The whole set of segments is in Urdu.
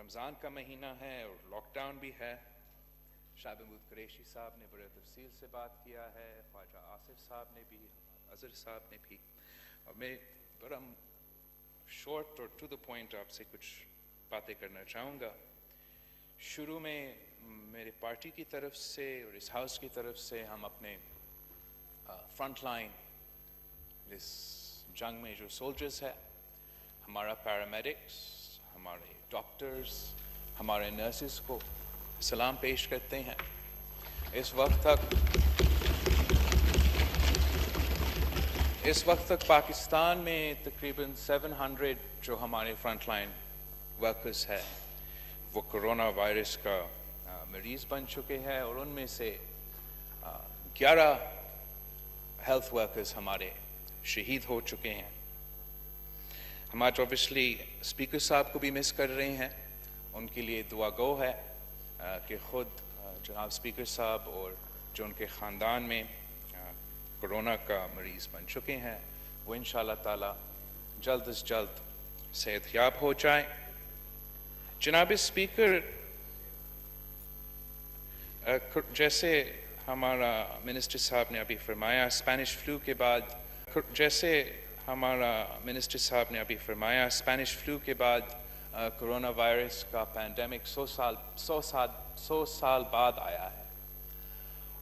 رمضان کا مہینہ ہے اور لاک ڈاؤن بھی ہے. شاہ محمود قریشی صاحب نے بڑے تفصیل سے بات کیا ہے, خواجہ آصف صاحب نے بھی, اظہر صاحب نے بھی, اور میں بڑا شارٹ اور ٹو دا پوائنٹ آپ سے کچھ باتیں کرنا چاہوں گا. شروع میں میرے پارٹی کی طرف سے اور اس ہاؤس کی طرف سے ہم اپنے فرنٹ لائن اس جنگ میں جو سولجرز ہے, ہمارا پیرامیڈکس, ہمارے ڈاکٹرز, ہمارے نرسز کو سلام پیش کرتے ہیں. اس وقت تک پاکستان میں تقریباً 700 جو ہمارے فرنٹ لائن ورکرز ہے وہ کرونا وائرس کا مریض بن چکے ہیں, اور ان میں سے 11 ہیلتھ ورکرز ہمارے شہید ہو چکے ہیں. ہم آج اوبیسلی اسپیکر صاحب کو بھی مس کر رہے ہیں. ان کے لیے دعا گو ہے کہ خود جناب اسپیکر صاحب اور جو ان کے خاندان میں کرونا کا مریض بن چکے ہیں وہ انشاءاللہ تعالی جلد از جلد صحت یاب ہو جائیں. جناب اسپیکر, جیسے ہمارا منسٹر صاحب نے ابھی فرمایا, اسپینش فلو کے بعد کرونا وائرس کا پینڈیمک 100 سال بعد آیا ہے,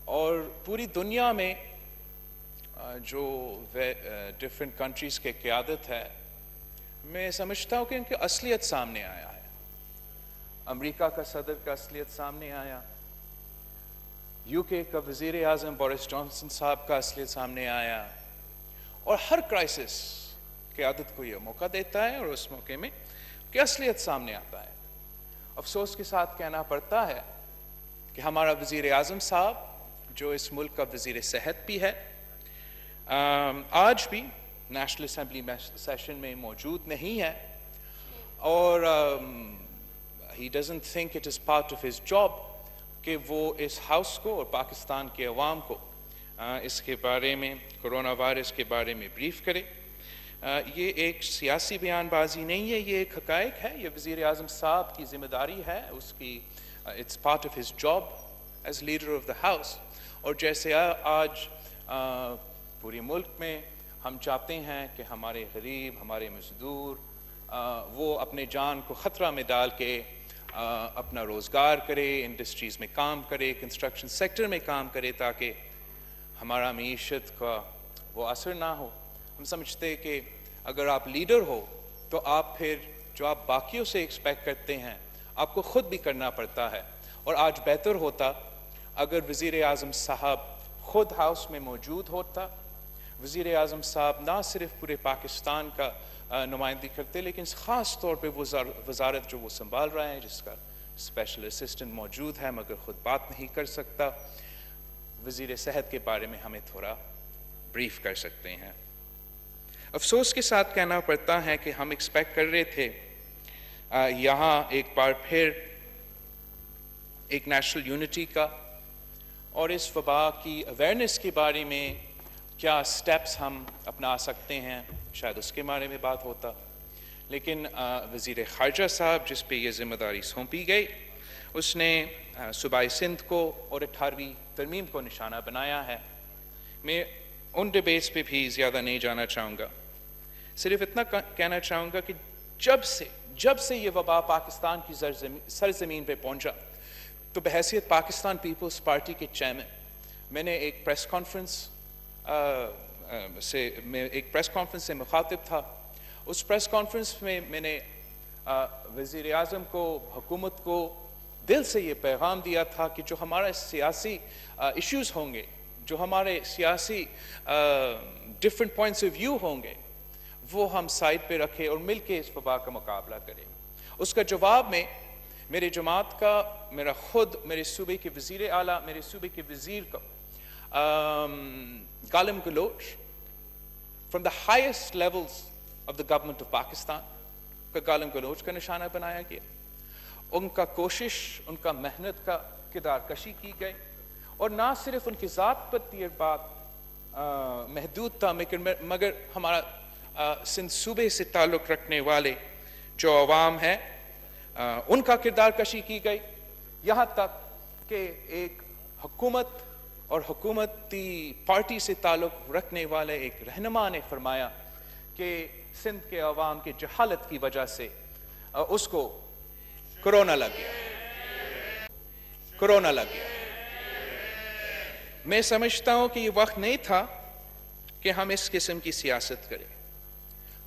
اور پوری دنیا میں جو ڈفرینٹ کنٹریز کے قیادت ہے, میں سمجھتا ہوں کہ ان کی اصلیت سامنے آیا ہے. امریکہ کا صدر کا اصلیت سامنے آیا, UK کا وزیر اعظم بورس جانسن صاحب کا اصلیت سامنے آیا, اور ہر کرائسس قیادت کو یہ موقع دیتا ہے اور اس موقع میں کی اصلیت سامنے آتا ہے. افسوس کے ساتھ کہنا پڑتا ہے کہ ہمارا وزیر اعظم صاحب جو اس ملک کا وزیر صحت بھی ہے, آج بھی نیشنل اسمبلی سیشن میں موجود نہیں ہے, اور he doesn't think it is part of his job کہ وہ اس ہاؤس کو اور پاکستان کے عوام کو اس کے بارے میں, کرونا وائرس کے بارے میں بریف کرے. یہ ایک سیاسی بیان بازی نہیں ہے, یہ ایک حقائق ہے. یہ وزیر اعظم صاحب کی ذمہ داری ہے, اس کی it's part of his job as leader of the house. اور جیسے آج پورے ملک میں ہم چاہتے ہیں کہ ہمارے غریب, ہمارے مزدور وہ اپنے جان کو خطرہ میں ڈال کے اپنا روزگار کرے, انڈسٹریز میں کام کرے, کنسٹرکشن سیکٹر میں کام کرے, تاکہ ہمارا معیشت کا وہ اثر نہ ہو. ہم سمجھتے کہ اگر آپ لیڈر ہو تو آپ پھر جو آپ باقیوں سے ایکسپیکٹ کرتے ہیں آپ کو خود بھی کرنا پڑتا ہے. اور آج بہتر ہوتا اگر وزیر اعظم صاحب خود ہاؤس میں موجود ہوتا. وزیر اعظم صاحب نہ صرف پورے پاکستان کا نمائندگی کرتے, لیکن خاص طور پہ وزارت جو وہ سنبھال رہے ہیں, جس کا اسپیشل اسسٹنٹ موجود ہے مگر خود بات نہیں کر سکتا, وزیر صحت کے بارے میں ہمیں تھوڑا بریف کر سکتے ہیں. افسوس کے ساتھ کہنا پڑتا ہے کہ ہم ایکسپیکٹ کر رہے تھے یہاں ایک بار پھر ایک نیشنل یونٹی کا, اور اس وبا کی اویئرنیس کے بارے میں کیا سٹیپس ہم اپنا سکتے ہیں, شاید اس کے بارے میں بات ہوتا. لیکن وزیر خارجہ صاحب جس پہ یہ ذمہ داری سونپی گئی, اس نے صوبائی سندھ کو اور 18ویں ترمیم کو نشانہ بنایا ہے. میں ان ڈیبیٹس پہ بھی زیادہ نہیں جانا چاہوں گا, صرف اتنا کہنا چاہوں گا کہ جب سے یہ وبا پاکستان کی سرزمین پہ پہنچا تو بحیثیت پاکستان پیپلز پارٹی کے چیئرمین میں نے ایک پریس کانفرنس سے مخاطب تھا. اس پریس کانفرنس میں میں نے وزیر اعظم کو, حکومت کو دل سے یہ پیغام دیا تھا کہ جو ہمارے سیاسی ایشوز ہوں گے, جو ہمارے سیاسی ڈفرینٹ پوائنٹس آف ویو ہوں گے, وہ ہم سائڈ پہ رکھیں اور مل کے اس وبا کا مقابلہ کریں. اس کا جواب میں میرے جماعت کا, میرے صوبے کے وزیر اعلیٰ, میرے صوبے کے وزیر کو گالم گلوچ from the highest levels of the government of Pakistan کا گالم گلوچ کا نشانہ بنایا گیا. ان کا کوشش, ان کا محنت کا کردار کشی کی گئی, اور نہ صرف ان کی ذات پر یہ بات محدود تھا, مگر ہمارا سندھ صوبے سے تعلق رکھنے والے جو عوام ہے ان کا کردار کشی کی گئی، یہاں تک کہ ایک حکومت اور حکومتی پارٹی سے تعلق رکھنے والے ایک رہنما نے فرمایا کہ سندھ کے عوام کی جہالت کی وجہ سے اس کو کورونا لگ گیا۔ میں سمجھتا ہوں کہ یہ وقت نہیں تھا کہ ہم اس قسم کی سیاست کریں۔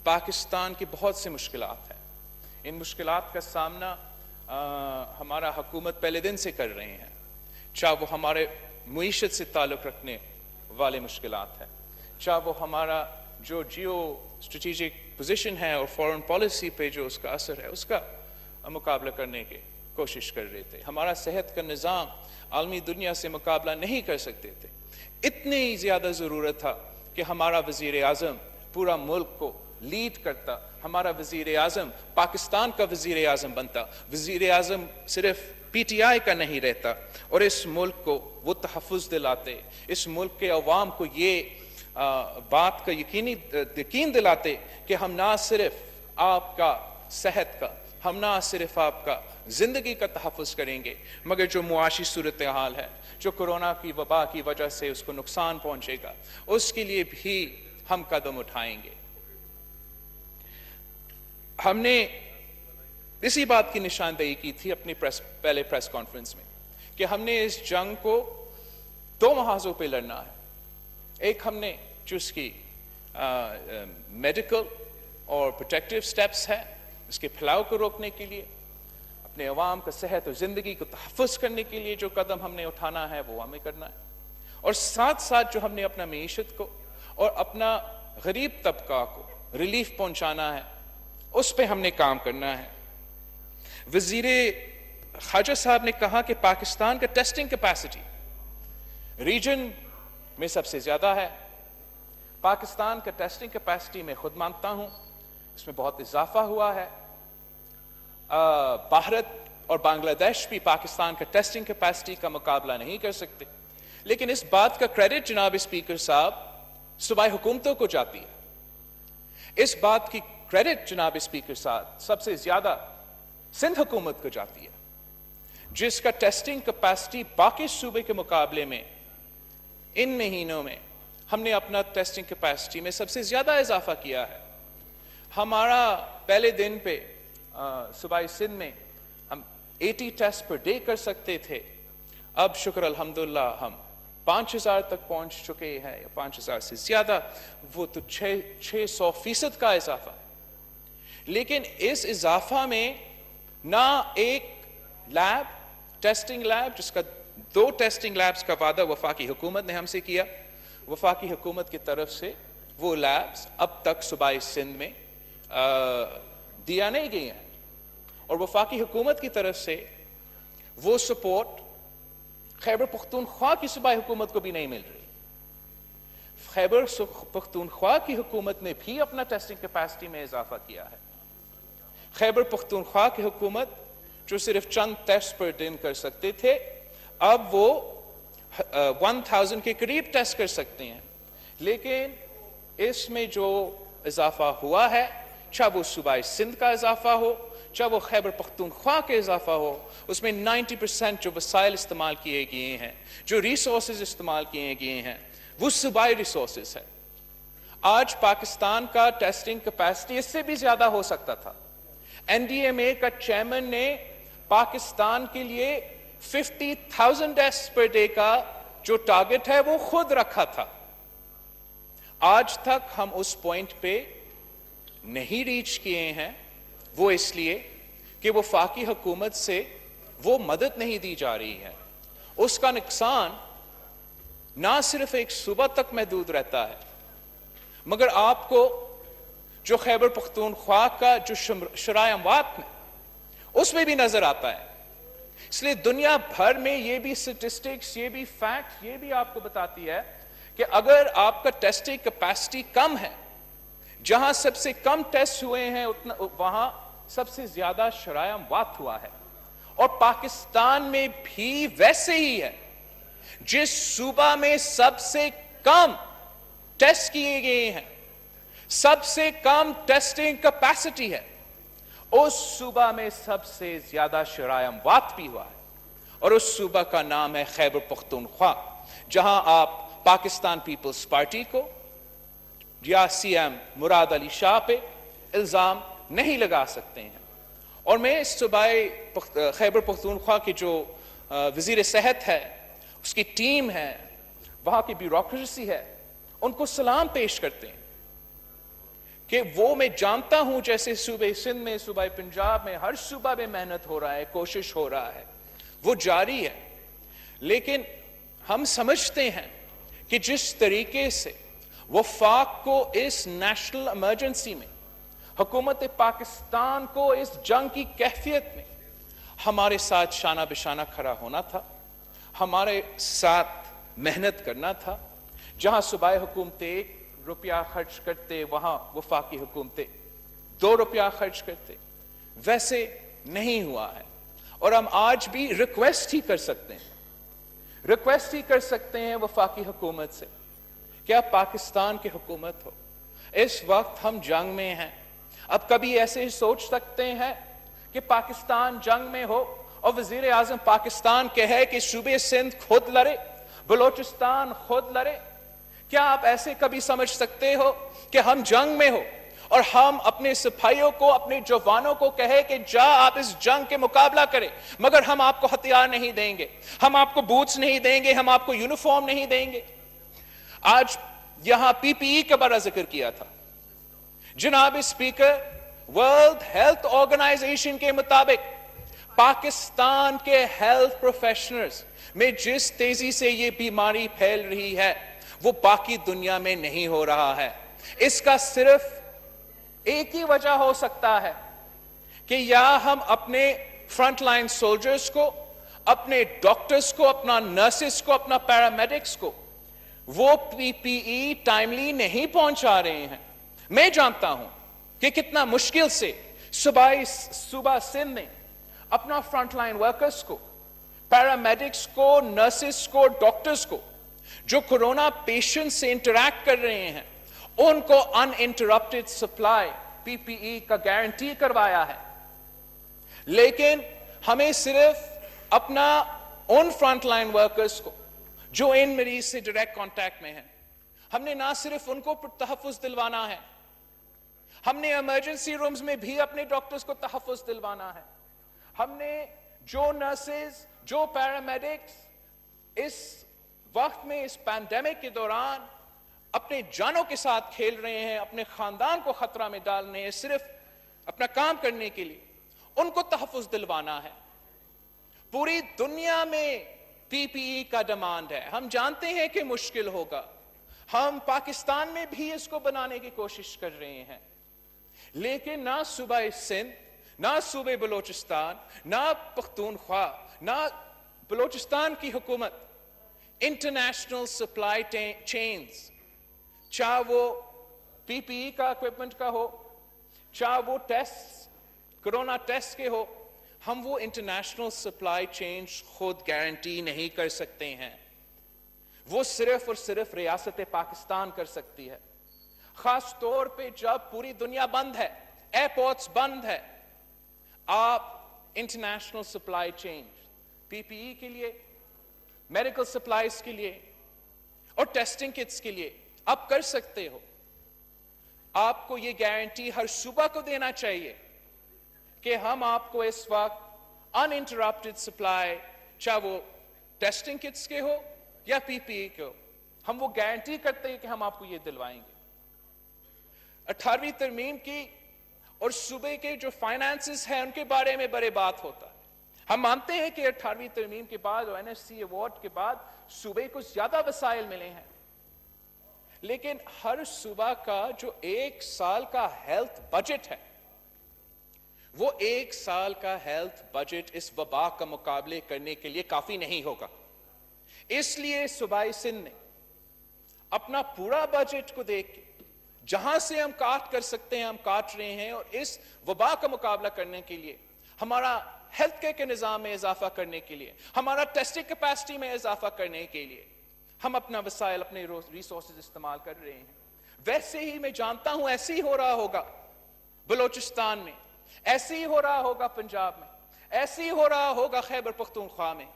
پاکستان کی بہت سی مشکلات ہیں، ان مشکلات کا سامنا ہمارا حکومت پہلے دن سے کر رہے ہیں، چاہے وہ ہمارے معیشت سے تعلق رکھنے والے مشکلات ہیں، چاہے وہ ہمارا جو جیو اسٹریٹجک پوزیشن ہے اور فورن پالیسی پہ جو اس کا اثر ہے، اس کا مقابلہ کرنے کی کوشش کر رہے تھے۔ ہمارا صحت کا نظام عالمی دنیا سے مقابلہ نہیں کر سکتے تھے، اتنی زیادہ ضرورت تھا کہ ہمارا وزیر اعظم پورا ملک کو لیڈ کرتا، ہمارا وزیر اعظم پاکستان کا وزیر اعظم بنتا، وزیر اعظم صرف پی ٹی آئی کا نہیں رہتا، اور اس ملک کو وہ تحفظ دلاتے، اس ملک کے عوام کو یہ بات کا یقین دلاتے کہ ہم نہ صرف آپ کا صحت کا، ہم نہ صرف آپ کا زندگی کا تحفظ کریں گے، مگر جو معاشی صورتحال ہے، جو کورونا کی وبا کی وجہ سے اس کو نقصان پہنچے گا، اس کے لیے بھی ہم قدم اٹھائیں گے۔ ہم نے اسی بات کی نشاندہی کی تھی اپنی پہلے پریس کانفرنس میں کہ ہم نے اس جنگ کو دو محاذوں پہ لڑنا ہے۔ ایک ہم نے جو اس کی میڈیکل اور پروٹیکٹیو سٹیپس ہے، اس کے پھیلاؤ کو روکنے کے لیے، اپنے عوام کا صحت اور زندگی کو تحفظ کرنے کے لیے جو قدم ہم نے اٹھانا ہے وہ ہمیں کرنا ہے، اور ساتھ ساتھ جو ہم نے اپنا معیشت کو اور اپنا غریب طبقہ کو ریلیف پہنچانا ہے، اس پہ ہم نے کام کرنا ہے۔ وزیر خارجہ صاحب نے کہا کہ پاکستان کا ٹیسٹنگ کیپیسٹی ریجن میں سب سے زیادہ ہے۔ پاکستان کا ٹیسٹنگ کیپیسٹی میں خود مانتا ہوں اس میں بہت اضافہ ہوا ہے۔ بھارت اور بنگلہ دیش بھی پاکستان کا ٹیسٹنگ کیپیسٹی کا مقابلہ نہیں کر سکتے، لیکن اس بات کا کریڈٹ جناب اسپیکر صاحب صوبائی حکومتوں کو جاتی ہے۔ اس بات کی کریڈٹ جناب اسپیکر صاحب سب سے زیادہ سندھ حکومت کو جاتی ہے، جس کا ٹیسٹنگ کیپیسٹی باقی صوبے کے مقابلے میں ان مہینوں میں ہم نے اپنا ٹیسٹنگ کیپیسٹی میں سب سے زیادہ اضافہ کیا ہے۔ ہمارا پہلے دن پہ صوبائی سندھ میں ہم 80 ٹیسٹ پر ڈے کر سکتے تھے، اب شکر الحمدللہ ہم 5000 تک پہنچ چکے ہیں، یا 5000 سے زیادہ، وہ تو 600% کا اضافہ ہے۔ لیکن اس اضافہ میں نہ ایک لیب، ٹیسٹنگ لیب، جس کا 2 ٹیسٹنگ لیبز کا وعدہ وفاقی حکومت نے ہم سے کیا، وفاقی حکومت کی طرف سے وہ لیبز اب تک صوبائی سندھ میں دیا نہیں گئی ہیں، اور وفاقی حکومت کی طرف سے وہ سپورٹ خیبر پختونخوا کی صوبائی حکومت کو بھی نہیں مل رہی۔ خیبر پختونخوا کی حکومت نے بھی اپنا ٹیسٹنگ کیپیسٹی میں اضافہ کیا ہے۔ خیبر پختونخوا کی حکومت جو صرف چند ٹیسٹ پر دن کر سکتے تھے، اب وہ 1000 کے قریب ٹیسٹ کر سکتے ہیں۔ لیکن اس میں جو اضافہ ہوا ہے، چاہے وہ صوبائی سندھ کا اضافہ ہو، چاہے وہ خیبر پختونخوا کے اضافہ ہو، اس میں 90% جو وسائل استعمال کیے گئے ہیں، جو ریسورسز استعمال کیے گئے ہیں، وہ صوبائی ریسورسز ہے۔ آج پاکستان کا ٹیسٹنگ کیپیسٹی اس سے بھی زیادہ ہو سکتا تھا۔ این ڈی ایم اے کا چیئرمین نے پاکستان کے لیے 50,000 ٹیسٹ پر ڈے کا جو ٹارگٹ ہے وہ خود رکھا تھا۔ آج تک ہم اس پوائنٹ پہ نہیں ریچ کیے ہیں، وہ اس لیے کہ وفاقی حکومت سے وہ مدد نہیں دی جا رہی ہے۔ اس کا نقصان نہ صرف ایک صوبہ تک محدود رہتا ہے، مگر آپ کو جو خیبر پختونخوا کا جو شرح اموات میں اس میں بھی نظر آتا ہے۔ اس لیے دنیا بھر میں یہ بھی سٹیٹسٹکس، یہ بھی فیکٹ، یہ بھی آپ کو بتاتی ہے کہ اگر آپ کا ٹیسٹنگ کیپیسٹی کم ہے، جہاں سب سے کم ٹیسٹ ہوئے ہیں وہاں سب سے زیادہ شرح اموات ہوا ہے۔ اور پاکستان میں بھی ویسے ہی ہے، جس صوبہ میں سب سے کم ٹیسٹ کیے گئے ہیں، سب سے کم ٹیسٹنگ کیپیسٹی ہے، اس صوبہ میں سب سے زیادہ شرائع اموات بھی ہوا ہے، اور اس صوبہ کا نام ہے خیبر پختونخوا، جہاں آپ پاکستان پیپلز پارٹی کو یا سی ایم مراد علی شاہ پہ الزام نہیں لگا سکتے ہیں۔ اور میں اس صوبہ خیبر پختونخوا کے جو وزیر صحت ہے، اس کی ٹیم ہے، وہاں کی بیوروکریسی ہے، ان کو سلام پیش کرتے ہیں کہ وہ، میں جانتا ہوں جیسے صوبہ سندھ میں، صوبہ پنجاب میں، ہر صوبہ میں محنت ہو رہا ہے، کوشش ہو رہا ہے، وہ جاری ہے، لیکن ہم سمجھتے ہیں کہ جس طریقے سے وفاق کو اس نیشنل ایمرجنسی میں، حکومت پاکستان کو اس جنگ کی کیفیت میں ہمارے ساتھ شانہ بشانہ کھڑا ہونا تھا، ہمارے ساتھ محنت کرنا تھا، جہاں صوبائی حکومتیں 1 روپیہ خرچ کرتے، وہاں وفاقی حکومتیں 2 روپیہ خرچ کرتے، ویسے نہیں ہوا ہے۔ اور ہم آج بھی ریکویسٹ ہی کر سکتے ہیں وفاقی حکومت سے کہ آپ پاکستان کی حکومت ہو، اس وقت ہم جنگ میں ہیں۔ اب کبھی ایسے ہی سوچ سکتے ہیں کہ پاکستان جنگ میں ہو اور وزیر اعظم پاکستان کہے کہ صوبے سندھ خود لڑے، بلوچستان خود لڑے؟ کیا آپ ایسے کبھی سمجھ سکتے ہو کہ ہم جنگ میں ہو اور ہم اپنے سپاہیوں کو، اپنے جوانوں کو کہے کہ جا آپ اس جنگ کے مقابلہ کریں، مگر ہم آپ کو ہتھیار نہیں دیں گے، ہم آپ کو بوٹس نہیں دیں گے، ہم آپ کو یونیفارم نہیں دیں گے؟ آج یہاں پی پی ای کا بڑا ذکر کیا تھا۔ جناب اسپیکر، ورلڈ ہیلتھ آرگنائزیشن کے مطابق پاکستان کے ہیلتھ پروفیشنلز میں جس تیزی سے یہ بیماری پھیل رہی ہے وہ باقی دنیا میں نہیں ہو رہا ہے۔ اس کا صرف ایک ہی وجہ ہو سکتا ہے کہ یا ہم اپنے فرنٹ لائن سولجرز کو، اپنے ڈاکٹرز کو، اپنا نرسز کو، اپنا پیرامیڈکس کو وہ پی پی ای ٹائملی نہیں پہنچا رہے ہیں۔ میں جانتا ہوں کہ کتنا مشکل سے صوبہ سندھ نے اپنا فرنٹ لائن ورکرز کو، پیرامیڈکس کو، نرسز کو، ڈاکٹرز کو جو کورونا پیشنٹ سے انٹریکٹ کر رہے ہیں، ان کو ان انٹرپٹڈ سپلائی پی پی ای کا گارنٹی کروایا ہے۔ لیکن ہمیں صرف اپنا ان فرنٹ لائن ورکرز کو جو ان مریض سے ڈائریکٹ کانٹیکٹ میں ہیں، ہم نے نہ صرف ان کو تحفظ دلوانا ہے، ہم نے ایمرجنسی رومز میں بھی اپنے ڈاکٹرز کو تحفظ دلوانا ہے۔ ہم نے جو نرسز، جو پیرامیڈکس اس وقت میں، اس پینڈیمک کے دوران اپنے جانوں کے ساتھ کھیل رہے ہیں، اپنے خاندان کو خطرہ میں ڈال رہے ہیں صرف اپنا کام کرنے کے لیے، ان کو تحفظ دلوانا ہے۔ پوری دنیا میں پی پی ای کا ڈیمانڈ ہے، ہم جانتے ہیں کہ مشکل ہوگا، ہم پاکستان میں بھی اس کو بنانے کی کوشش کر رہے ہیں، لیکن نہ صوبہ سندھ، نہ صوبہ بلوچستان، نہ پختونخوا، نہ بلوچستان کی حکومت انٹرنیشنل سپلائی چینز، چاہے وہ پی پی ای کا اکوپمنٹ کا ہو، چاہے وہ ٹیسٹ، کرونا ٹیسٹ کے ہو، ہم وہ انٹرنیشنل سپلائی چینز خود گارنٹی نہیں کر سکتے ہیں۔ وہ صرف اور صرف ریاست پاکستان کر سکتی ہے، خاص طور پہ جب پوری دنیا بند ہے، ایئرپورٹس بند ہے۔ آپ انٹرنیشنل سپلائی چینز پی پی ای کے لیے، میڈیکل سپلائز کے لیے اور ٹیسٹنگ کٹس کے لیے آپ کر سکتے ہو۔ آپ کو یہ گارنٹی ہر صوبہ کو دینا چاہیے کہ ہم آپ کو اس وقت ان انٹرپٹڈ سپلائی، چاہے وہ ٹیسٹنگ کٹس کے ہو یا پی پی ای کے ہو، ہم وہ گارنٹی کرتے ہیں کہ ہم آپ کو یہ دلوائیں گے۔ 18ویں ترمیم کی اور صوبے کے جو فائنانسز ہیں ان کے بارے میں بڑے بات ہوتا ہے۔ ہم مانتے ہیں کہ 18ویں ترمیم کے بعد اور این ایف سی ایوارڈ کے بعد صوبے کو زیادہ وسائل ملے ہیں، لیکن ہر صوبہ کا جو 1 سال کا ہیلتھ بجٹ ہے، وہ 1 سال کا ہیلتھ بجٹ اس وبا کا مقابلے کرنے کے لیے کافی نہیں ہوگا۔ اس لیے صوبائی سندھ نے اپنا پورا بجٹ کو دیکھ کے جہاں سے ہم کاٹ کر سکتے ہیں ہم کاٹ رہے ہیں، اور اس وبا کا مقابلہ کرنے کے لیے، ہمارا ہیلتھ کیئر کے نظام میں اضافہ کرنے کے لیے، ہمارا ٹیسٹنگ کیپیسٹی میں اضافہ کرنے کے لیے ہم اپنا وسائل، اپنے ریسورسز استعمال کر رہے ہیں۔ ویسے ہی میں جانتا ہوں ایسے ہی ہو رہا ہوگا بلوچستان میں، ایسے ہی ہو رہا ہوگا پنجاب میں، ایسے ہی ہو رہا ہوگا خیبر پختونخوا میں،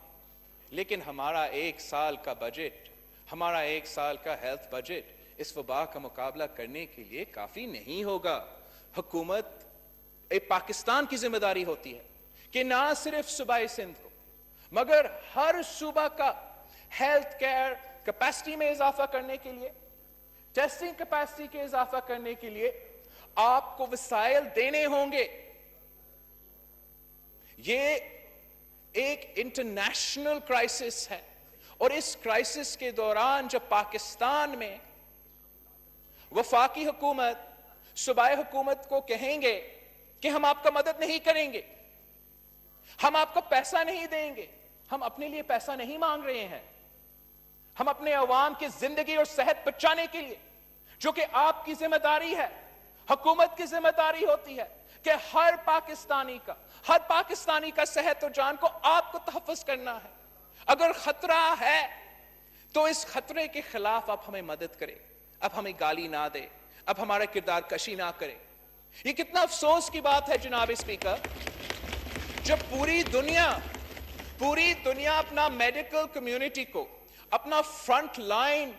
لیکن ہمارا 1 سال کا بجٹ، ہمارا 1 سال کا ہیلتھ بجٹ اس وبا کا مقابلہ کرنے کے لیے کافی نہیں ہوگا۔ حکومت ایک پاکستان کی ذمہ داری ہوتی ہے کہ نہ صرف صوبہ سندھ کو مگر ہر صوبہ کا ہیلتھ کیئر کیپیسٹی میں اضافہ کرنے کے لیے، ٹیسٹنگ کیپیسٹی کے اضافہ کرنے کے لیے آپ کو وسائل دینے ہوں گے۔ یہ ایک انٹرنیشنل کرائسس ہے، اور اس کرائسس کے دوران جب پاکستان میں وفاقی حکومت صوبائی حکومت کو کہیں گے کہ ہم آپ کا مدد نہیں کریں گے، ہم آپ کو پیسہ نہیں دیں گے، ہم اپنے لیے پیسہ نہیں مانگ رہے ہیں، ہم اپنے عوام کی زندگی اور صحت بچانے کے لیے، جو کہ آپ کی ذمہ داری ہے، حکومت کی ذمہ داری ہوتی ہے کہ ہر پاکستانی کا صحت اور جان کو آپ کو تحفظ کرنا ہے۔ اگر خطرہ ہے تو اس خطرے کے خلاف آپ ہمیں مدد کریں، اب ہمیں گالی نہ دے، اب ہمارا کردار کشی نہ کرے۔ یہ کتنا افسوس کی بات ہے جناب اسپیکر، جب پوری دنیا اپنا میڈیکل کمیونٹی کو، اپنا فرنٹ لائن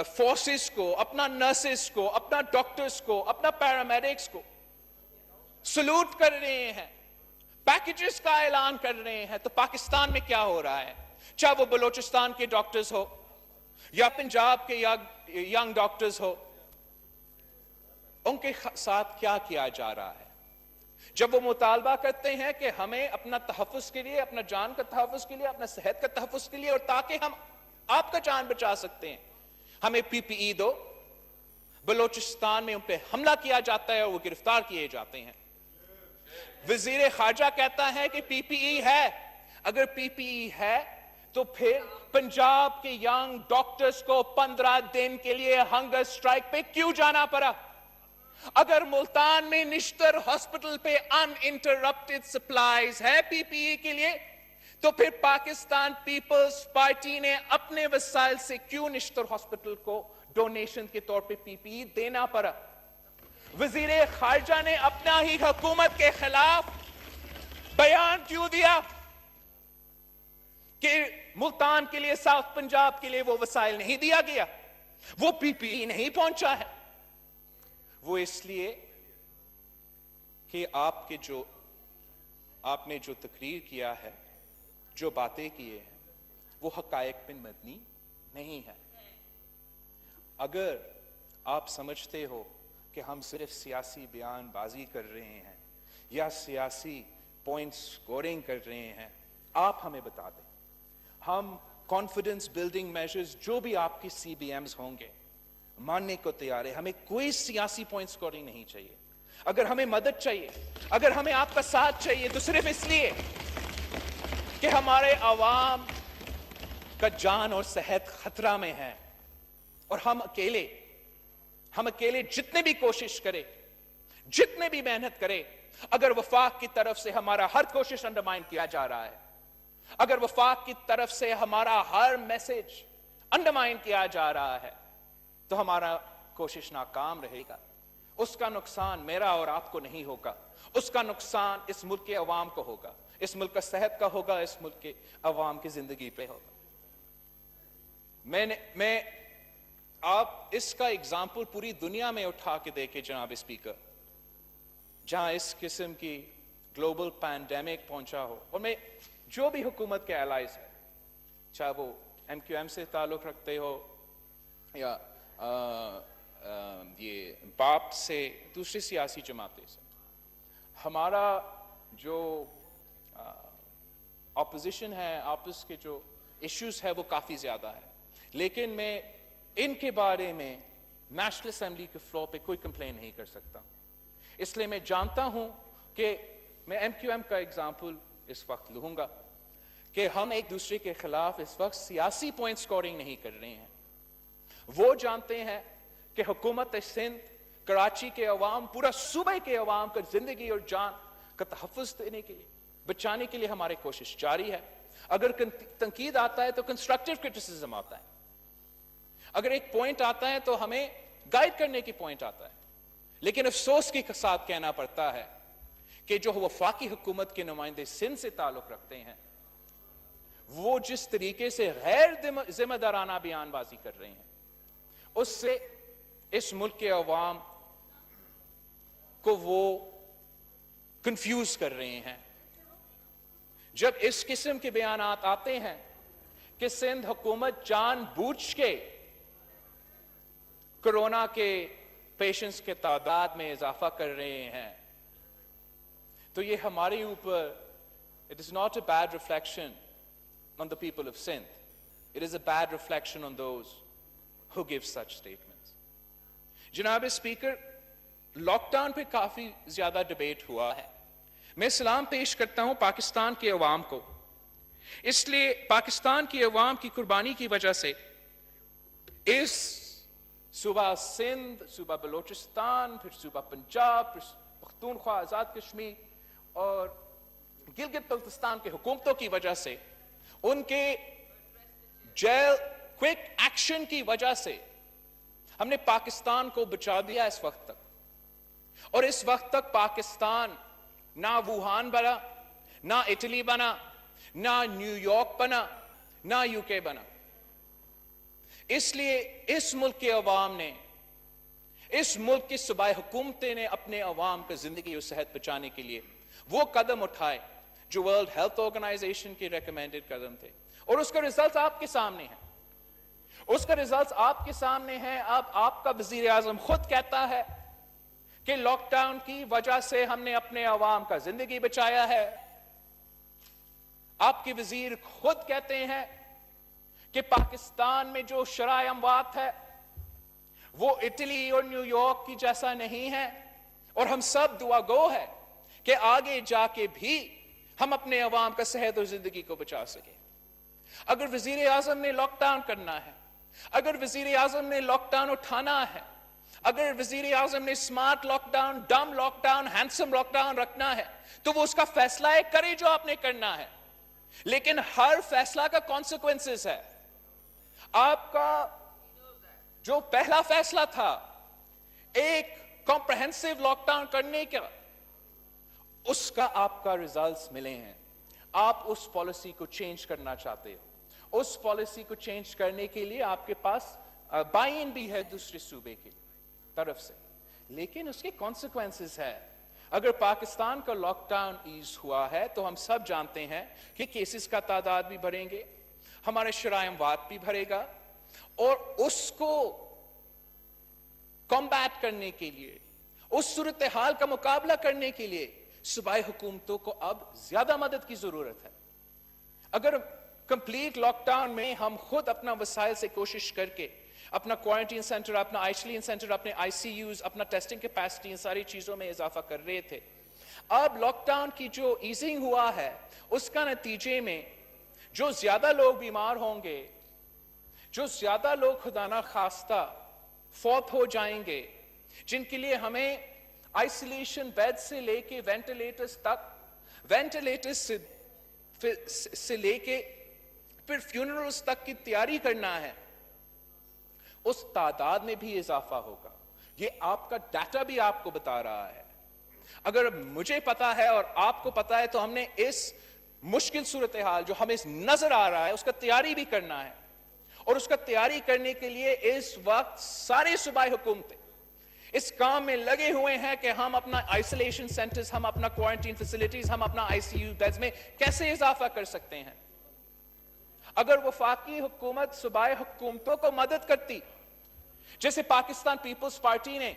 فورسز کو، اپنا نرسز کو، اپنا ڈاکٹرز کو، اپنا پیرامیڈکس کو سلوٹ کر رہے ہیں، پیکیجز کا اعلان کر رہے ہیں، تو پاکستان میں کیا ہو رہا ہے؟ چاہے وہ بلوچستان کے ڈاکٹرز ہو یا پنجاب کے ینگ ڈاکٹرز ہو، ان کے ساتھ کیا کیا جا رہا ہے؟ جب وہ مطالبہ کرتے ہیں کہ ہمیں اپنا تحفظ کے لیے، اپنا جان کا تحفظ کے لیے، اپنا صحت کا تحفظ کے لیے، اور تاکہ ہم آپ کا جان بچا سکتے ہیں، ہمیں پی پی ای دو، بلوچستان میں ان پہ حملہ کیا جاتا ہے اور وہ گرفتار کیے جاتے ہیں۔ وزیر خارجہ کہتا ہے کہ پی پی ای ہے، اگر پی پی ای ہے تو پھر پنجاب کے ینگ ڈاکٹرز کو 15 دن کے لیے ہنگر سٹرائک پہ کیوں جانا پڑا؟ اگر ملتان میں نشتر ہاسپٹل پہ ان انٹرپٹڈ سپلائز ہے پی پی ای کے لیے، تو پھر پاکستان پیپلز پارٹی نے اپنے وسائل سے کیوں نشتر ہاسپٹل کو ڈونیشن کے طور پہ پی پی ای دینا پڑا؟ وزیر خارجہ نے اپنا ہی حکومت کے خلاف بیان کیوں دیا کہ ملتان کے لیے، ساؤتھ پنجاب کے لیے وہ وسائل نہیں دیا گیا، وہ پی پی ای نہیں پہنچا ہے؟ وہ اس لیے کہ آپ نے جو تقریر کیا ہے، جو باتیں کیے ہیں، وہ حقائق پہ مبنی نہیں ہے۔ اگر آپ سمجھتے ہو کہ ہم صرف سیاسی بیان بازی کر رہے ہیں یا سیاسی پوائنٹ سکورنگ کر رہے ہیں، آپ ہمیں بتا دیں۔ ہم کانفیڈنس بلڈنگ میجرز جو بھی آپ کی سی بی ایمز ہوں گے ماننے کو تیار ہے۔ ہمیں کوئی سیاسی پوائنٹ سکورنگ نہیں چاہیے۔ اگر ہمیں مدد چاہیے، اگر ہمیں آپ کا ساتھ چاہیے، تو صرف اس لیے کہ ہمارے عوام کا جان اور صحت خطرہ میں ہے، اور ہم اکیلے جتنے بھی کوشش کرے، جتنے بھی محنت کرے، اگر وفاق کی طرف سے ہمارا ہر کوشش انڈرمائن کیا جا رہا ہے، اگر وفاق کی طرف سے ہمارا ہر میسج انڈرمائن کیا جا رہا ہے، تو ہمارا کوشش ناکام رہے گا۔ اس کا نقصان میرا اور آپ کو نہیں ہوگا، اس کا نقصان اس ملک کے عوام کو ہوگا، اس ملک کا صحت کا ہوگا، اس ملک کے عوام کی زندگی پہ ہوگا۔ میں آپ اس کا اگزامپل پوری دنیا میں اٹھا کے دیکھیں جناب اسپیکر، جہاں اس قسم کی گلوبل پینڈیمک پہنچا ہو، اور میں جو بھی حکومت کے الائز ہے، چاہے وہ ایم کیو ایم سے تعلق رکھتے ہو یا یہ باپ سے، دوسری سیاسی جماعتیں سے، ہمارا جو اپوزیشن ہے، آپس کے جو ایشوز ہے وہ کافی زیادہ ہے، لیکن میں ان کے بارے میں نیشنل اسمبلی کے فلور پہ کوئی کمپلین نہیں کر سکتا، اس لیے میں جانتا ہوں کہ میں ایم کیو ایم کا اگزامپل اس وقت لوں گا کہ ہم ایک دوسرے کے خلاف اس وقت سیاسی پوائنٹ سکورنگ نہیں کر رہے ہیں۔ وہ جانتے ہیں کہ حکومت سندھ، کراچی کے عوام، پورا صوبے کے عوام کا زندگی اور جان کا تحفظ دینے کے لیے، بچانے کے لیے ہماری کوشش جاری ہے۔ اگر تنقید آتا ہے تو کنسٹرکٹیو کرٹیسزم آتا ہے، اگر ایک پوائنٹ آتا ہے تو ہمیں گائیڈ کرنے کی پوائنٹ آتا ہے، لیکن افسوس کے ساتھ کہنا پڑتا ہے کہ جو وفاقی حکومت کے نمائندے سندھ سے تعلق رکھتے ہیں وہ جس طریقے سے غیر ذمہ دارانہ بیان بازی کر رہے ہیں اس سے اس ملک کے عوام کو وہ کنفیوز کر رہے ہیں. جب اس قسم کے بیانات آتے ہیں کہ سندھ حکومت جان بوجھ کے کرونا کے پیشنٹس کے تعداد میں اضافہ کر رہے ہیں تو یہ ہمارے اوپر it is not a bad reflection on the people of Sindh. It is a bad reflection on those who give such statements. جناب اسپیکر, لاک ڈاؤن پہ کافی زیادہ ڈیبیٹ ہوا ہے. میں سلام پیش کرتا ہوں پاکستان کے عوام کو, اس لیے پاکستان کی عوام کی قربانی کی وجہ سے اس صوبہ سندھ, صوبہ بلوچستان, پھر صوبہ پنجاب, پھر پختونخوا آزاد کشمیر اور گلگت بلتستان کے حکومتوں کی وجہ سے, ان کے جیل کوئک ایکشن کی وجہ سے ہم نے پاکستان کو بچا دیا اس وقت تک. اور اس وقت تک پاکستان نہ ووہان بنا, نہ اٹلی بنا, نہ نیو یارک بنا, نہ یو کے بنا. اس لیے اس ملک کے عوام نے, اس ملک کی صوبائی حکومتیں نے اپنے عوام کو زندگی اور صحت بچانے کے لیے وہ قدم اٹھائے جو ورلڈ ہیلتھ آرگنائزیشن کی ریکمینڈڈ قدم تھے, اور اس کا ریزلٹ آپ کے سامنے ہے. اس کا ریزلٹ آپ کے سامنے ہے. اب آپ کا وزیر اعظم خود کہتا ہے کہ لاک ڈاؤن کی وجہ سے ہم نے اپنے عوام کا زندگی بچایا ہے. آپ کے وزیر خود کہتے ہیں کہ پاکستان میں جو شرح اموات ہے وہ اٹلی اور نیو یارک کی جیسا نہیں ہے, اور ہم سب دعا گو ہے کہ آگے جا کے بھی ہم اپنے عوام کا صحت اور زندگی کو بچا سکیں. اگر وزیر اعظم نے لاک ڈاؤن کرنا ہے, اگر وزیر اعظم نے لاک ڈاؤن اٹھانا ہے, اگر وزیر اعظم نے smart lockdown, dumb lockdown, handsome lockdown رکھنا ہے تو وہ اس کا فیصلہ ہے, کرے جو آپ نے کرنا ہے. لیکن ہر فیصلہ کا کانسیکوینسز ہے. آپ کا جو پہلا فیصلہ تھا ایک کمپریہنسو لاک ڈاؤن کرنے کا, اس کا آپ کا ریزلٹس ملے ہیں. آپ اس پالیسی کو چینج کرنا چاہتے ہو. اس پالیسی کو چینج کرنے کے لیے آپ کے پاس بائی-ان بھی ہے دوسرے صوبے کی طرف سے, لیکن اس کے کانسیکوینسز ہے. اگر پاکستان کا لاک ڈاؤن ایز ہوا ہے تو ہم سب جانتے ہیں کہ کیسز کا تعداد بھی بڑھیں گے, ہمارے شرح اموات بھی بڑھے گا, اور اس کو کمبیٹ کرنے کے لیے, اس صورتحال کا مقابلہ کرنے کے لیے صوبائی حکومتوں کو اب زیادہ مدد کی ضرورت ہے. اگر کمپلیٹ لاک ڈاؤن میں ہم خود اپنا وسائل سے کوشش کر کے اپنا کوارنٹین سینٹر, اپنا آئسولیشن سینٹر, اپنے آئی سی یوز, اپنا ٹیسٹنگ کیپیسٹی, ان ساری چیزوں میں اضافہ کر رہے تھے, اب لاک ڈاؤن کی جو ایزنگ ہوا ہے اس کا نتیجے میں جو زیادہ لوگ بیمار ہوں گے, جو زیادہ لوگ خدا نہ خواستہ فوت ہو جائیں گے, جن کے لیے ہمیں آئسولیشن بیڈ سے لے کے وینٹیلیٹرز تک, وینٹیلیٹرز سے لے کے پھر فیونرلز تک کی تیاری کرنا ہے, اس تعداد میں بھی اضافہ ہوگا. یہ آپ کا ڈیٹا بھی آپ کو بتا رہا ہے. اگر مجھے پتا ہے اور آپ کو پتا ہے تو ہم نے اس مشکل صورتحال جو ہمیں نظر آ رہا ہے اس کا تیاری بھی کرنا ہے, اور اس کا تیاری کرنے کے لیے اس وقت سارے صوبائی حکومتیں اس کام میں لگے ہوئے ہیں کہ ہم اپنا آئسولیشن سینٹرز, ہم اپنا کوارنٹین فیسلٹیز, ہم اپنا آئی سی یو بیڈز میں کیسے اضافہ کر سکتے ہیں. اگر وفاقی حکومت صوبائی حکومتوں کو مدد کرتی, جیسے پاکستان پیپلز پارٹی نے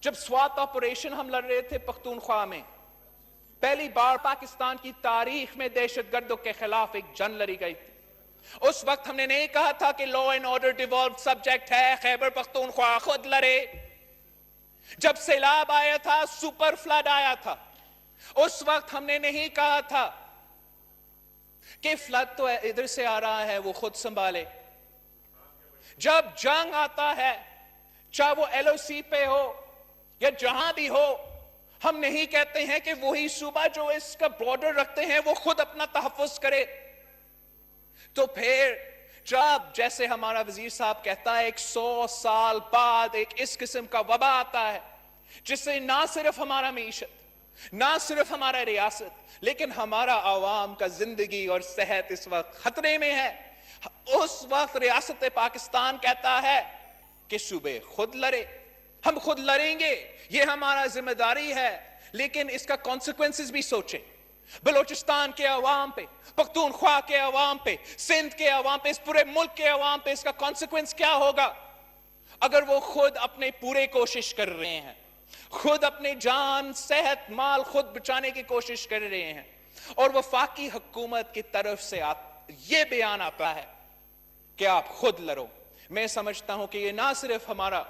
جب سوات آپریشن ہم لڑ رہے تھے پختونخوا میں, پہلی بار پاکستان کی تاریخ میں دہشت گردوں کے خلاف ایک جنگ لڑی گئی تھی. اس وقت ہم نے نہیں کہا تھا کہ law and order devolved subject ہے, خیبر پختونخوا خود لڑے. جب سیلاب آیا تھا, سپر فلڈ آیا تھا, اس وقت ہم نے نہیں کہا تھا کہ فلڈ تو ادھر سے آ رہا ہے وہ خود سنبھالے. جب جنگ آتا ہے, چاہے وہ ایل او سی پہ ہو یا جہاں بھی ہو, ہم نہیں کہتے ہیں کہ وہی صوبہ جو اس کا بارڈر رکھتے ہیں وہ خود اپنا تحفظ کرے. تو پھر جب جیسے ہمارا وزیر صاحب کہتا ہے 100 سال بعد ایک اس قسم کا وبا آتا ہے جس سے نہ صرف ہمارا معیشت, نہ صرف ہمارا ریاست لیکن ہمارا عوام کا زندگی اور صحت اس وقت خطرے میں ہے. اس وقت ریاست پاکستان کہتا ہے کہ صوبے خود لڑے, ہم خود لڑیں گے, یہ ہمارا ذمہ داری ہے, لیکن اس کا کانسیکوینسز بھی سوچیں. بلوچستان کے عوام پہ, پختونخوا کے عوام پہ, سندھ کے عوام پہ, اس پورے ملک کے عوام پہ اس کا کانسیکوینس کیا ہوگا اگر وہ خود اپنے پورے کوشش کر رہے ہیں, خود اپنے جان صحت مال خود بچانے کی کوشش کر رہے ہیں, اور وفاقی حکومت کی طرف سے یہ بیان آتا ہے کہ آپ خود لڑو. میں سمجھتا ہوں کہ یہ نہ صرف ہمارا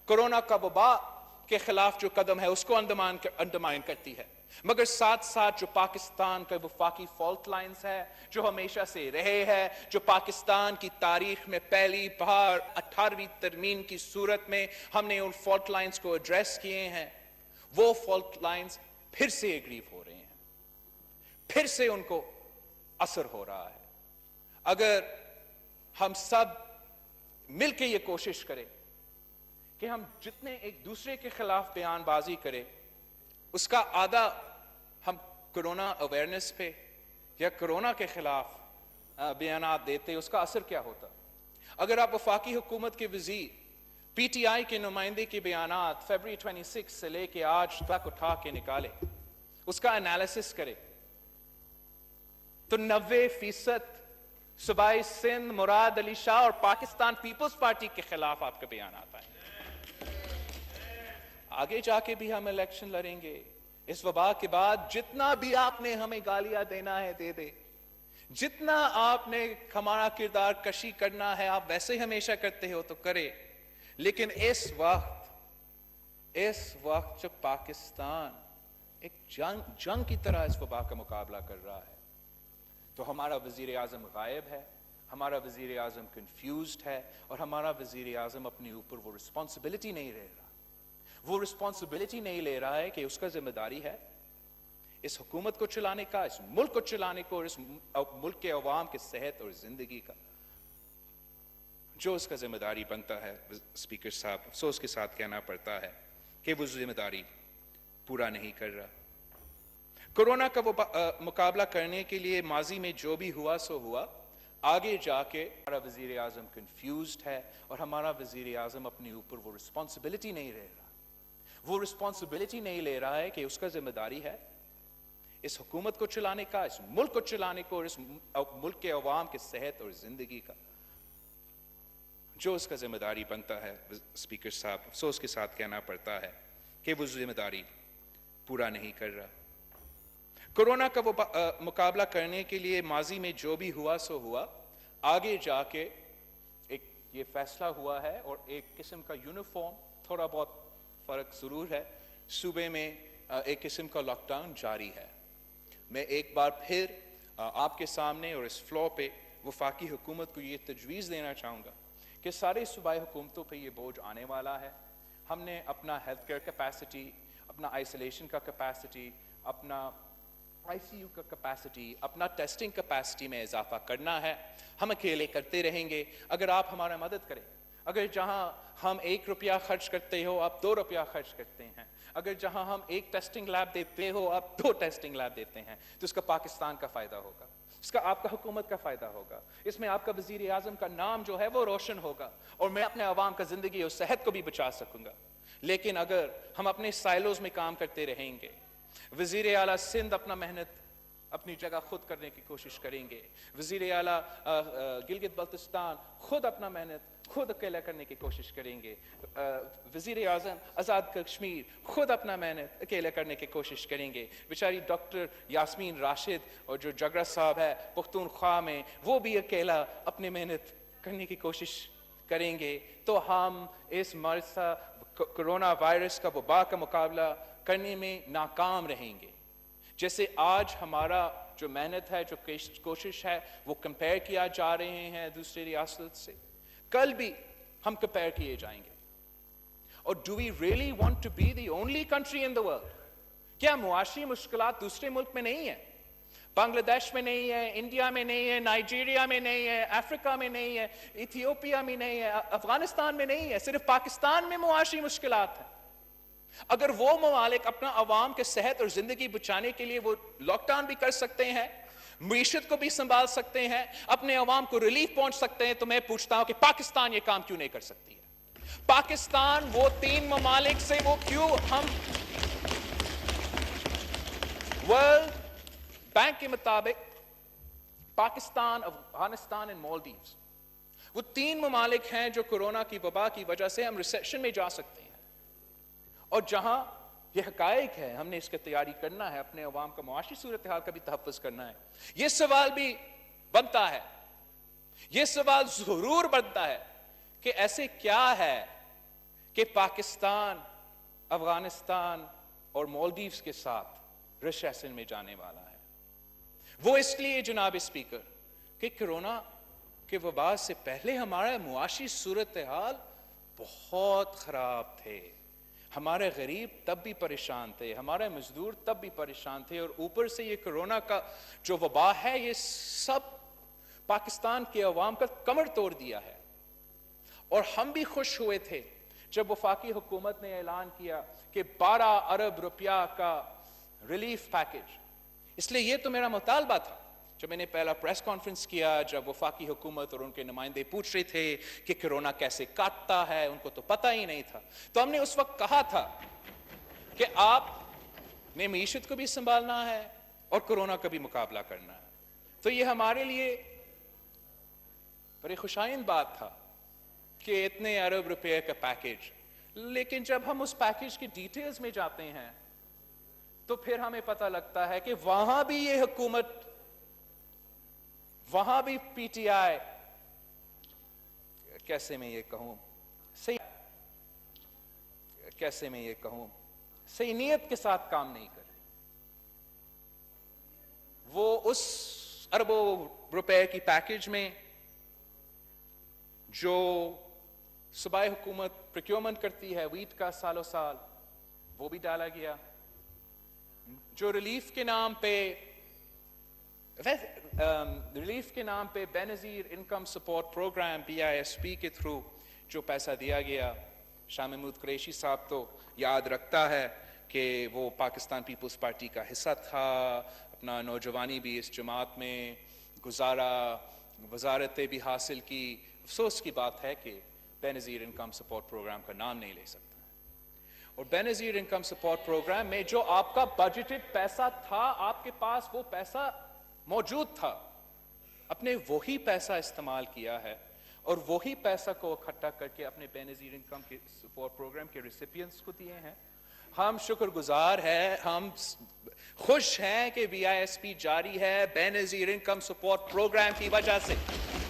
کرونا کا وبا کے خلاف جو قدم ہے اس کو انڈرمائن کرتی ہے, مگر ساتھ ساتھ جو پاکستان کا وفاقی فالٹ لائنز ہے جو ہمیشہ سے رہے ہے, جو پاکستان کی تاریخ میں پہلی بار 18ویں ترمیم کی صورت میں ہم نے ان فالٹ لائنز کو ایڈریس کیے ہیں, وہ فالٹ لائنز پھر سے ایگریو ہو رہے ہیں, پھر سے ان کو اثر ہو رہا ہے. اگر ہم سب مل کے یہ کوشش کریں کہ ہم جتنے ایک دوسرے کے خلاف بیان بازی کریں اس کا آدھا ہم کرونا اویئرنس پہ یا کرونا کے خلاف بیانات دیتے, اس کا اثر کیا ہوتا. اگر آپ وفاقی حکومت کے وزیر پی ٹی آئی کے نمائندے کے بیانات فیبروری 26 سے لے کے آج تک اٹھا کے نکالے, اس کا انالیسس کرے, تو 90% صوبائی سندھ, مراد علی شاہ اور پاکستان پیپلز پارٹی کے خلاف آپ کا بیان آتا ہے. آگے جا کے بھی ہم الیکشن لڑیں گے. اس وبا کے بعد جتنا بھی آپ نے ہمیں گالیاں دینا ہے دے دے, جتنا آپ نے ہمارا کردار کشی کرنا ہے آپ ویسے ہمیشہ کرتے ہو تو کرے, لیکن اس وقت جب پاکستان ایک جنگ کی طرح اس وبا کا مقابلہ کر رہا ہے تو ہمارا وزیر اعظم غائب ہے, ہمارا وزیر اعظم کنفیوزڈ ہے, اور ہمارا وزیر اعظم اپنے اوپر وہ رسپانسبلٹی نہیں لے رہا. وہ رسپانسبلٹی نہیں لے رہا ہے کہ اس کا ذمہ داری ہے اس حکومت کو چلانے کا, اس ملک کو چلانے کو, اور اس ملک کے عوام کی صحت اور زندگی کا جو اس کا ذمہ داری بنتا ہے. اسپیکر صاحب, افسوس کے ساتھ کہنا پڑتا ہے کہ وہ ذمہ داری پورا نہیں کر رہا. کرونا کا مقابلہ کرنے کے لیے ماضی میں جو بھی ہوا سو ہوا, آگے جا کے ہمارا وزیر اعظم کنفیوزڈ ہے, اور ہمارا وزیر اعظم اپنے اوپر وہ رسپانسبلٹی نہیں لے رہا. وہ رسپانسبلٹی نہیں لے رہا ہے کہ اس کا ذمہ داری ہے اس حکومت کو چلانے کا, اس ملک کو چلانے کو, اور اس ملک کے عوام کی صحت اور زندگی کا جو اس کا ذمہ داری بنتا ہے. اسپیکر صاحب, افسوس کے ساتھ کہنا پڑتا ہے کہ وہ ذمہ داری پورا نہیں کر رہا. کرونا کا مقابلہ کرنے کے لیے ماضی میں جو بھی ہوا سو ہوا, آگے جا کے ایک یہ فیصلہ ہوا ہے, اور ایک قسم کا یونیفارم, تھوڑا بہت فرق ضرور ہے, صوبے میں ایک قسم کا لاک ڈاؤن جاری ہے. میں ایک بار پھر آپ کے سامنے اور اس فلور پہ وفاقی حکومت کو یہ تجویز دینا چاہوں گا کہ سارے صوبائی حکومتوں پہ یہ بوجھ آنے والا ہے. ہم نے اپنا ہیلتھ کیئر کیپیسٹی, اپنا آئسولیشن کا کیپیسٹی, اپنا آئی سی یو کا کیپیسٹی, اپنا ٹیسٹنگ کیپیسٹی میں اضافہ کرنا ہے. ہم اکیلے کرتے رہیں گے. اگر آپ ہمارا مدد کریں, اگر جہاں ہم 1 روپیہ خرچ کرتے ہو آپ 2 روپیہ خرچ کرتے ہیں, اگر جہاں ہم 1 ٹیسٹنگ لیب دیتے ہو آپ 2 ٹیسٹنگ لیب دیتے ہیں, تو اس کا پاکستان کا فائدہ ہوگا, اس کا آپ کا حکومت کا فائدہ ہوگا, اس میں آپ کا وزیر اعظم کا نام جو ہے وہ روشن ہوگا, اور میں اپنے عوام کا زندگی اور صحت کو بھی بچا سکوں گا. لیکن اگر ہم اپنے سائلوز میں کام کرتے رہیں گے, وزیر اعلیٰ سندھ اپنا محنت اپنی جگہ خود کرنے کی کوشش کریں گے, وزیر اعلیٰ گلگت بلتستان خود اپنا محنت خود اکیلا کرنے کی کوشش کریں گے, وزیر اعظم آزاد کشمیر خود اپنا محنت اکیلا کرنے کی کوشش کریں گے, بیچاری ڈاکٹر یاسمین راشد اور جو جگرا صاحب ہے پختونخوا میں, وہ بھی اکیلا اپنے محنت کرنے کی کوشش کریں گے, تو ہم اس مرض کرونا وائرس کا وبا کا مقابلہ کرنے میں ناکام رہیں گے. جیسے آج ہمارا جو محنت ہے, جو کوشش ہے, وہ کمپیئر کیا جا رہے ہیں دوسری ریاست سے, کل بھی ہم کمپیئر کیے جائیں گے. اور do we really want to be the only country in the world? کیا معاشی مشکلات دوسرے ملک میں نہیں ہیں؟ بنگلہ دیش میں نہیں ہے, انڈیا میں نہیں ہے, نائجیریا میں نہیں ہے, افریقہ میں نہیں ہے, ایتھیوپیا میں نہیں ہے, افغانستان میں نہیں ہے, صرف پاکستان میں معاشی مشکلات ہیں. اگر وہ ممالک اپنا عوام کے صحت اور زندگی بچانے کے لیے وہ لاک ڈاؤن بھی کر سکتے ہیں, معیشت کو بھی سنبھال سکتے ہیں, اپنے عوام کو ریلیف پہنچ سکتے ہیں, تو میں پوچھتا ہوں کہ پاکستان یہ کام کیوں نہیں کر سکتی ہے؟ پاکستان وہ 3 ممالک سے وہ کیوں, ہم ورلڈ بینک کے مطابق پاکستان, افغانستان اور مالدیوز وہ 3 ممالک ہیں جو کورونا کی وبا کی وجہ سے ہم ریسیشن میں جا سکتے ہیں, اور جہاں یہ حقائق ہے ہم نے اس کی تیاری کرنا ہے, اپنے عوام کا معاشی صورتحال کا بھی تحفظ کرنا ہے. یہ سوال بھی بنتا ہے, یہ سوال ضرور بنتا ہے کہ ایسے کیا ہے کہ پاکستان, افغانستان اور مالدیوز کے ساتھ ریسیشن میں جانے والا ہے. وہ اس لیے جناب اسپیکر کہ کورونا کے وبا سے پہلے ہمارا معاشی صورتحال بہت خراب تھے. ہمارے غریب تب بھی پریشان تھے, ہمارے مزدور تب بھی پریشان تھے, اور اوپر سے یہ کورونا کا جو وبا ہے یہ سب پاکستان کے عوام کا کمر توڑ دیا ہے. اور ہم بھی خوش ہوئے تھے جب وفاقی حکومت نے اعلان کیا کہ 12 ارب روپیہ کا ریلیف پیکج. اس لیے یہ تو میرا مطالبہ تھا جب میں نے پہلا پریس کانفرنس کیا, جب وفاقی حکومت اور ان کے نمائندے پوچھ رہے تھے کہ کورونا کیسے کاٹتا ہے, ان کو تو پتہ ہی نہیں تھا, تو ہم نے اس وقت کہا تھا کہ آپ نے معیشت کو بھی سنبھالنا ہے اور کورونا کا بھی مقابلہ کرنا ہے. تو یہ ہمارے لیے بڑی خوشائند بات تھا کہ اتنے ارب روپے کا پیکج. لیکن جب ہم اس پیکج کی ڈیٹیلز میں جاتے ہیں تو پھر ہمیں پتہ لگتا ہے کہ وہاں بھی یہ حکومت, وہاں بھی پی ٹی آئی, کیسے میں یہ کہوں, صحیح نیت کے ساتھ کام نہیں کر رہی. وہ اس اربوں روپے کی پیکج میں جو صوبائی حکومت پروکیورمنٹ کرتی ہے ویٹ کا سالوں سال, وہ بھی ڈالا گیا. جو ریلیف کے نام پہ Benazir income support programme BISP کے تھرو جو پیسہ دیا گیا, شاہ محمود قریشی صاحب تو یاد رکھتا ہے کہ وہ پاکستان پیپلز پارٹی کا حصہ تھا, اپنا نوجوانی بھی اس جماعت میں گزارا, وزارتیں بھی حاصل کی. افسوس کی بات ہے کہ بینظیر انکم سپورٹ پروگرام کا نام نہیں لے سکتا. اور بینظیر انکم سپورٹ پروگرام میں جو آپ کا بجٹڈ پیسہ تھا, آپ کے پاس وہ پیسہ موجود تھا, اپنے وہی پیسہ استعمال کیا ہے اور وہی پیسہ کو اکٹھا کر کے اپنے بینظیر انکم کے سپورٹ پروگرام کے ریسیپینٹس کو دیے ہیں. ہم شکر گزار ہیں, ہم خوش ہیں کہ BISP جاری ہے. بینظیر انکم سپورٹ پروگرام کی وجہ سے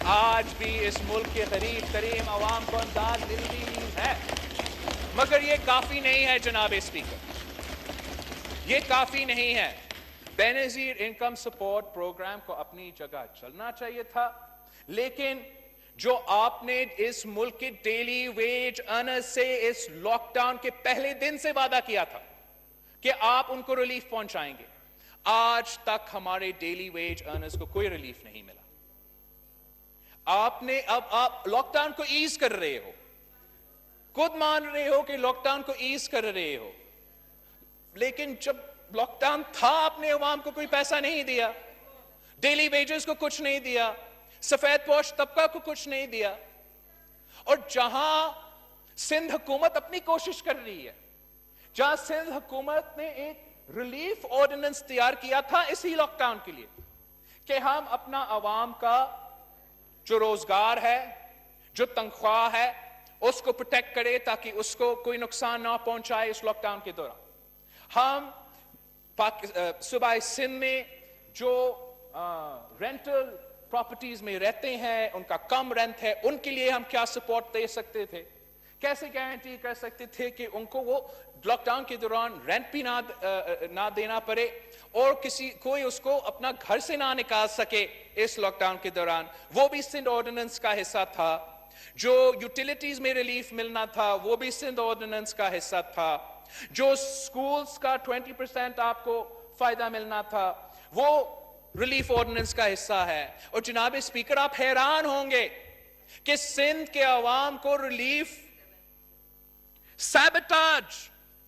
آج بھی اس ملک کے غریب ترین عوام کو امداد مل رہی ہے. مگر یہ کافی نہیں ہے جناب اسپیکر, یہ کافی نہیں ہے. بینظیر انکم سپورٹ پروگرام کو اپنی جگہ چلنا چاہیے تھا, لیکن جو آپ نے اس ملک کے ڈیلی ویج ارنر سے اس لاک ڈاؤن کے پہلے دن سے وعدہ کیا تھا کہ آپ ان کو ریلیف پہنچائیں گے, آج تک ہمارے ڈیلی ویج ارنرز کو کوئی ریلیف نہیں ملا. آپ لاک ڈاؤن کو ایز کر رہے ہو, خود مان رہے ہو کہ لاک ڈاؤن کو ایز کر رہے ہو, لیکن جب لاک ڈاؤن تھا آپ نے عوام کو کوئی پیسہ نہیں دیا, ڈیلی ویجز کو کچھ نہیں دیا, سفید پوش طبقہ کو کچھ نہیں دیا. اور جہاں سندھ حکومت اپنی کوشش کر رہی ہے, جہاں سندھ حکومت نے ایک ریلیف آرڈیننس تیار کیا تھا اسی لاک ڈاؤن کے لیے کہ ہم اپنا عوام کا جو روزگار ہے, جو تنخواہ ہے, اس کو پروٹیکٹ کرے تاکہ اس کو کوئی نقصان نہ پہنچائے اس لاک ڈاؤن کے دوران. ہم صوبائی سندھ میں جو رینٹل پراپرٹیز میں رہتے ہیں, ان کا کم رینٹ ہے, ان کے لیے ہم کیا سپورٹ دے سکتے تھے, کیسے گارنٹی کر سکتے تھے کہ ان کو وہ لاک ڈاؤن کے دوران رینٹ بھی نہ دینا پڑے اور کوئی اس کو اپنا گھر سے نہ نکال سکے اس لاک ڈاؤن کے دوران. وہ بھی سندھ آرڈیننس کا حصہ تھا. جو یوٹیلیٹیز میں ریلیف ملنا تھا وہ بھی سندھ آرڈیننس کا حصہ تھا. جو سکولز کا 20% آپ کو فائدہ ملنا تھا وہ ریلیف آرڈیننس کا حصہ ہے. اور جناب اسپیکر, آپ حیران ہوں گے کہ سندھ کے عوام کو relief سیبٹاج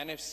NFC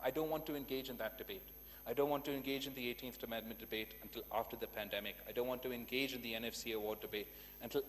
I don't want to engage in that debate. I don't want to engage in the 18th Amendment debate until after the pandemic. I don't want to engage in the NFC award debate until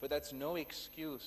but that's no excuse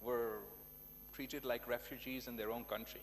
were treated like refugees in their own country.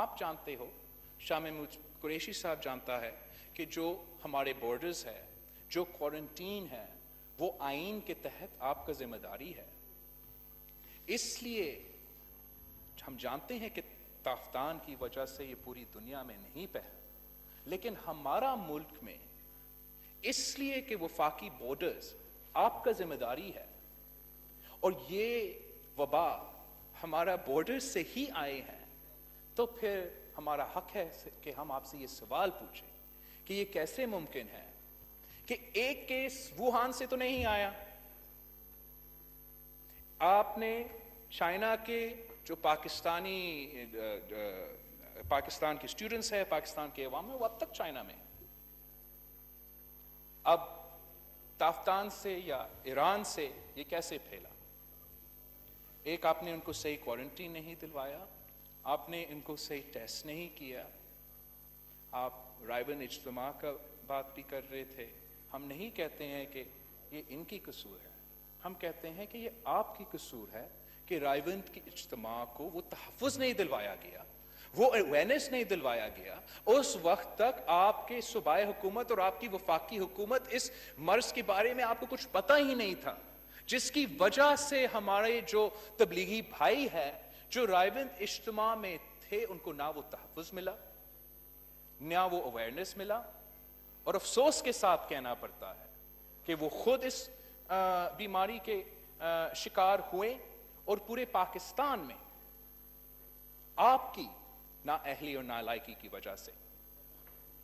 آپ جانتے ہو، شاہ محمود قریشی صاحب جانتا ہے کہ جو ہمارے بارڈرز ہے، جو کوارنٹین ہے، وہ آئین کے تحت آپ کا ذمہ داری ہے. اس لیے ہم جانتے ہیں کہ تافتان کی وجہ سے یہ پوری دنیا میں نہیں پھیلا، لیکن ہمارا ملک میں اس لیے کہ وفاقی بارڈرز آپ کا ذمہ داری ہے، اور یہ وبا ہمارا بارڈر سے ہی آئے ہیں، تو پھر ہمارا حق ہے کہ ہم آپ سے یہ سوال پوچھیں کہ یہ کیسے ممکن ہے کہ ایک کیس ووہان سے تو نہیں آیا. آپ نے چائنا کے جو پاکستان کے اسٹوڈنٹس ہیں، پاکستان کے عوام ہیں، وہ اب تک چائنا میں. اب تافتان سے یا ایران سے یہ کیسے پھیلا؟ ایک، آپ نے ان کو صحیح کوارنٹین نہیں دلوایا، آپ نے ان کو صحیح ٹیسٹ نہیں کیا. آپ رائے اجتماع کا بات بھی کر رہے تھے. ہم نہیں کہتے ہیں کہ یہ ان کی قصور ہے، ہم کہتے ہیں کہ یہ آپ کی قصور ہے کہ رائے کی اجتماع کو وہ تحفظ نہیں دلوایا گیا، وہ اویئرنیس نہیں دلوایا گیا. اس وقت تک آپ کے صوبائی حکومت اور آپ کی وفاقی حکومت اس مرض کے بارے میں آپ کو کچھ پتہ ہی نہیں تھا، جس کی وجہ سے ہمارے جو تبلیغی بھائی ہیں جو رائے اجتماع میں تھے، ان کو نہ وہ تحفظ ملا، نہ وہ اویئرنیس ملا. اور افسوس کے ساتھ کہنا پڑتا ہے کہ وہ خود اس بیماری کے شکار ہوئے، اور پورے پاکستان میں آپ کی نااہلی اور نالائکی کی وجہ سے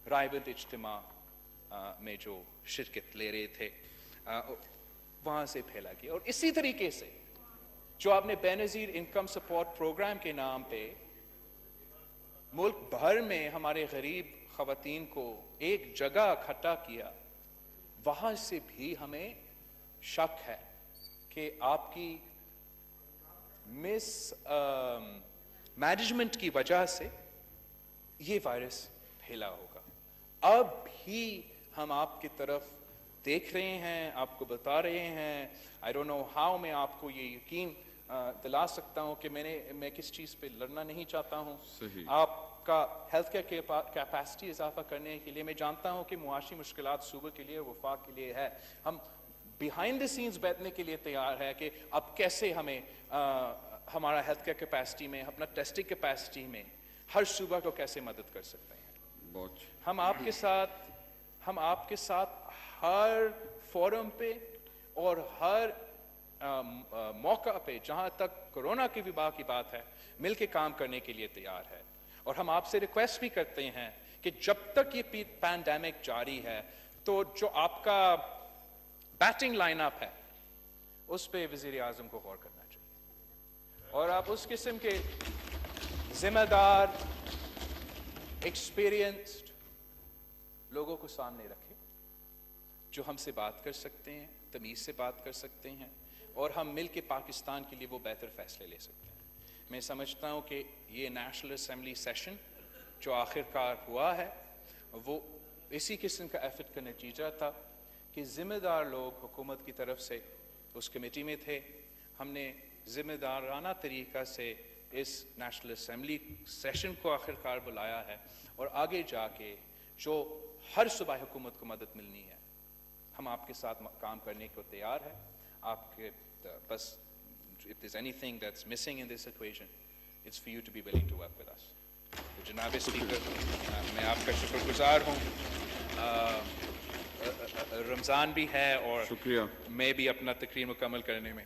رائے اجتماع میں جو شرکت لے رہے تھے وہاں سے پھیلا گیا. اور اسی طریقے سے جو آپ نے بے نظیر انکم سپورٹ پروگرام کے نام پہ ملک بھر میں ہمارے غریب خواتین کو ایک جگہ اکٹھا کیا، وہاں سے بھی ہمیں شک ہے کہ آپ کی مس مینجمنٹ کی وجہ سے یہ وائرس پھیلا ہوگا. اب بھی ہم آپ کی طرف دیکھ رہے ہیں، آپ کو بتا رہے ہیں. آئی ڈونٹ نو ہاؤ میں آپ کو یہ یقین دلا سکتا ہوں کہ میں کس چیز پہ لڑنا نہیں چاہتا ہوں. آپ کا ہیلتھ کیئر کیپیسٹی اضافہ کرنے کے لیے میں جانتا ہوں کہ معاشی مشکلات صوبے کے لیے، وفاق کے لیے ہے. ہم بیہائنڈ دی سینز بیٹھنے کے لیے تیار ہے کہ اب کیسے ہمیں ہمارا ہیلتھ کیئر کیپیسٹی میں، اپنا ٹیسٹنگ کیپیسٹی میں ہر صوبہ کو کیسے مدد کر سکتے ہیں. ہم آپ کے ساتھ ہر فورم پہ اور ہر موقع پہ جہاں تک کرونا کی وبا کی بات ہے مل کے کام کرنے کے لیے تیار ہے. اور ہم آپ سے ریکویسٹ بھی کرتے ہیں کہ جب تک یہ پینڈیمک جاری ہے تو جو آپ کا بیٹنگ لائن اپ ہے اس پہ وزیر اعظم کو غور کرنا چاہیے، اور آپ اس قسم کے ذمہ دار ایکسپیرینسڈ لوگوں کو سامنے رکھیں جو ہم سے بات کر سکتے ہیں، تمیز سے بات کر سکتے ہیں، اور ہم مل کے پاکستان کے لیے وہ بہتر فیصلے لے سکتے ہیں. میں سمجھتا ہوں کہ یہ نیشنل اسمبلی سیشن جو آخر کار ہوا ہے وہ اسی قسم کا ایفرٹ کا نتیجہ تھا کہ ذمہ دار لوگ حکومت کی طرف سے اس کمیٹی میں تھے. ہم نے ذمہ دارانہ طریقہ سے اس نیشنل اسمبلی سیشن کو آخر کار بلایا ہے، اور آگے جا کے جو ہر صوبائی حکومت کو مدد ملنی ہے ہم آپ کے ساتھ کام کرنے کو تیار ہے. آپ کے بس if there's anything that's missing in this equation, it's for you to be willing to work with us. تو جناب اسپیکر، میں آپ کا شکر گزار ہوں. رمضان بھی ہے اور میں بھی اپنا تقریر مکمل کرنے میں